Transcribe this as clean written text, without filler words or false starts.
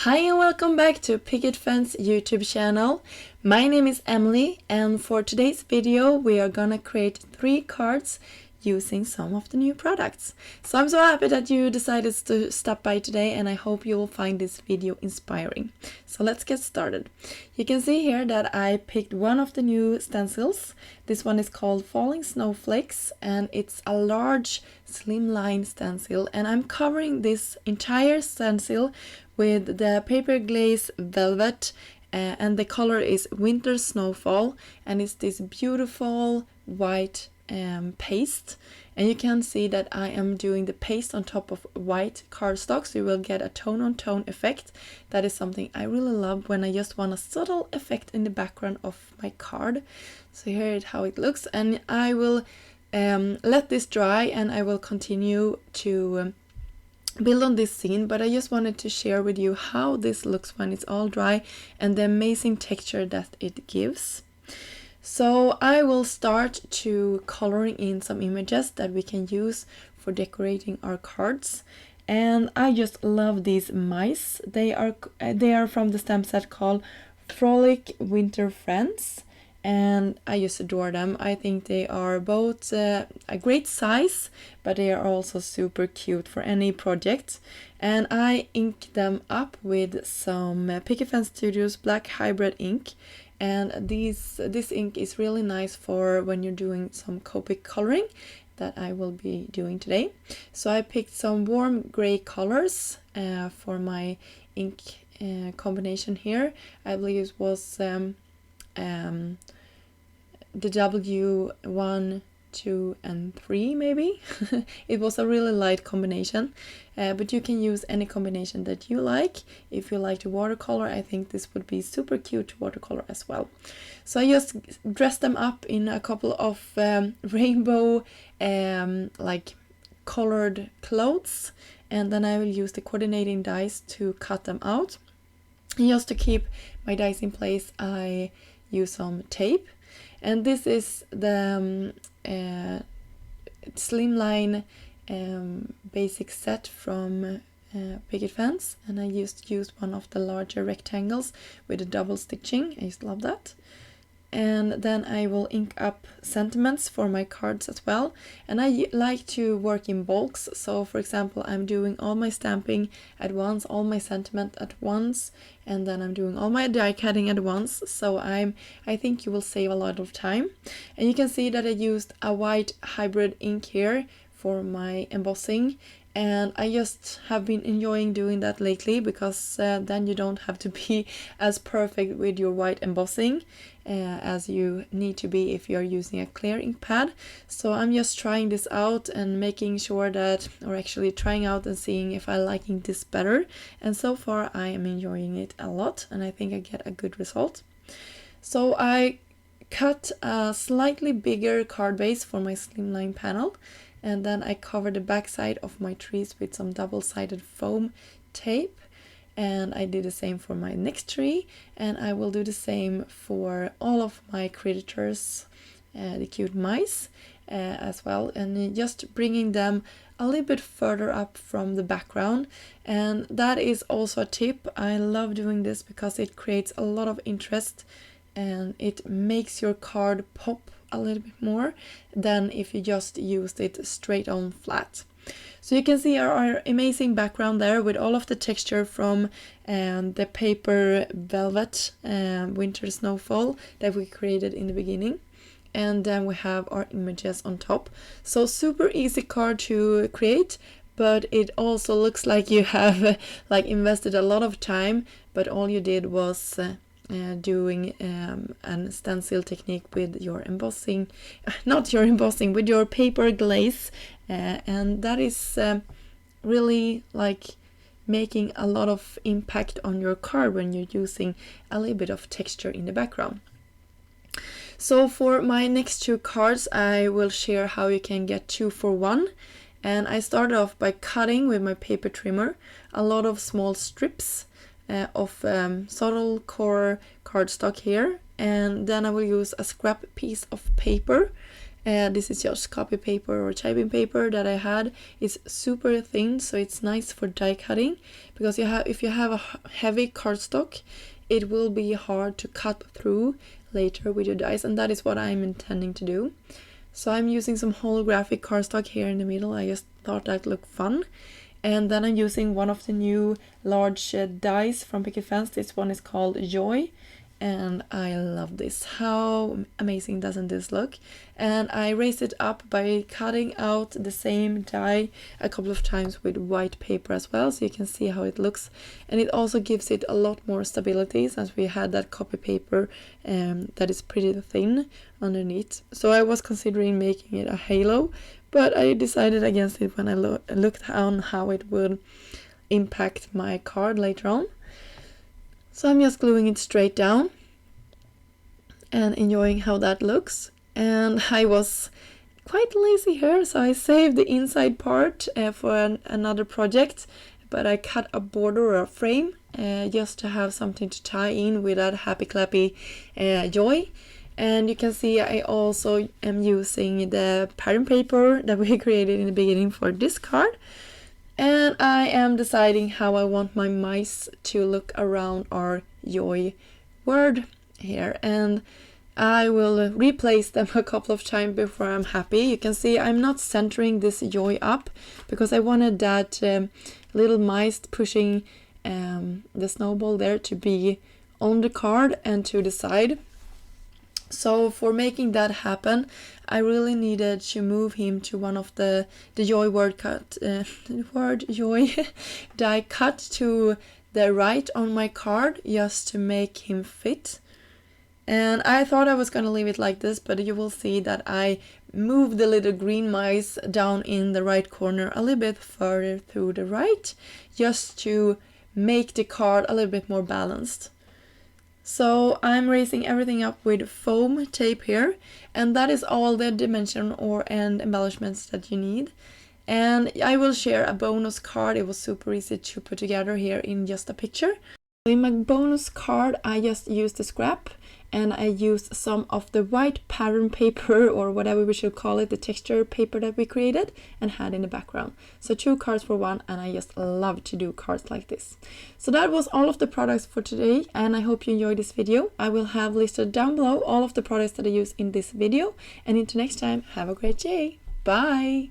Hi and welcome back to Picket YouTube channel. My name is Emelie, and for today's video we are gonna create 3 cards using some of the new products. So I'm so happy that you decided to stop by today, and I hope you will find this video inspiring. So let's get started. You can see here that I picked one of the new stencils. This one is called Falling Snowflakes, and it's a large slimline stencil, and I'm covering this entire stencil with the Paper Glaze Velvet, and the color is Winter Snowfall, and it's this beautiful white paste. And you can see that I am doing the paste on top of white cardstock, so you will get a tone-on-tone effect. That is something I really love when I just want a subtle effect in the background of my card. So here is how it looks, and I will let this dry, and I will continue to build on this scene, but I just wanted to share with you how this looks when it's all dry and the amazing texture that it gives. So I will start to coloring in some images that we can use for decorating our cards. And I just love these mice. They are from the stamp set called Frolicking Winter Friends, and I just adore them. I think they are both a great size, but they are also super cute for any project. And I ink them up with some Picket Studios Black Hybrid ink. And this ink is really nice for when you're doing some Copic coloring that I will be doing today. So I picked some warm gray colors for my ink combination here. I believe it was the W1, 2 and 3 maybe. It was a really light combination, but you can use any combination that you like. If you like to watercolor, I think this would be super cute to watercolor as well. So I just dressed them up in a couple of rainbow like colored clothes, and then I will use the coordinating dies to cut them out. And just to keep my dies in place, I use some tape. And this is the slimline basic set from Picket Fence, and I used one of the larger rectangles with a double stitching. I just love that. And then I will ink up sentiments for my cards as well. And I like to work in bulks. So for example, I'm doing all my stamping at once, all my sentiment at once, and then I'm doing all my die cutting at once. So I think you will save a lot of time. And you can see that I used a white hybrid ink here for my embossing. And I just have been enjoying doing that lately, because then you don't have to be as perfect with your white embossing as you need to be if you're using a clear ink pad. So I'm just trying this out and making sure that, or actually trying out and seeing if I'm liking this better. And so far I am enjoying it a lot, and I think I get a good result. So I cut a slightly bigger card base for my slimline panel. And then I covered the back side of my trees with some double-sided foam tape. And I did the same for my next tree. And I will do the same for all of my critters, the cute mice as well. And just bringing them a little bit further up from the background. And that is also a tip. I love doing this because it creates a lot of interest, and it makes your card pop a little bit more than if you just used it straight on flat. So you can see our amazing background there with all of the texture from the Paper Velvet Winter Snowfall that we created in the beginning. And then we have our images on top. So super easy card to create, but it also looks like you have invested a lot of time, but all you did was doing a stencil technique with your embossing, with your paper glaze, and that is really making a lot of impact on your card when you're using a little bit of texture in the background. So for my next 2 cards, I will share how you can get 2 for 1. And I started off by cutting with my paper trimmer a lot of small strips of subtle core cardstock here, and then I will use a scrap piece of paper This is just copy paper or typing paper that I had. It's super thin, so it's nice for die cutting, because if you have a heavy cardstock, it will be hard to cut through later with your dies, and that is what I'm intending to do. So I'm using some holographic cardstock here in the middle. I just thought that looked fun. And then I'm using one of the new large dies from Picket. This one is called Joy. And I love this. How amazing doesn't this look? And I raised it up by cutting out the same die a couple of times with white paper as well, so you can see how it looks. And it also gives it a lot more stability, since we had that copy paper that is pretty thin underneath. So I was considering making it a halo, but I decided against it when I looked on how it would impact my card later on. So I'm just gluing it straight down and enjoying how that looks. And I was quite lazy here, so I saved the inside part for another project, but I cut a border or a frame just to have something to tie in with that happy clappy Joy. And you can see I also am using the pattern paper that we created in the beginning for this card. And I am deciding how I want my mice to look around our Joy word here. And I will replace them a couple of times before I'm happy. You can see I'm not centering this Joy up, because I wanted that little mice pushing the snowball there to be on the card and to the side. So for making that happen, I really needed to move him to one of the Joy word Joy die cut to the right on my card, just to make him fit. And I thought I was going to leave it like this, but you will see that I moved the little green mice down in the right corner a little bit further to the right, just to make the card a little bit more balanced. So I'm raising everything up with foam tape here, and that is all the dimension and embellishments that you need. And I will share a bonus card. It was super easy to put together here in just a picture. In my bonus card, I just used the scrap, and I used some of the white pattern paper, or whatever we should call it, the texture paper that we created and had in the background. So 2 cards for 1, and I just love to do cards like this. So that was all of the products for today, and I hope you enjoyed this video. I will have listed down below all of the products that I use in this video, and until next time, have a great day. Bye!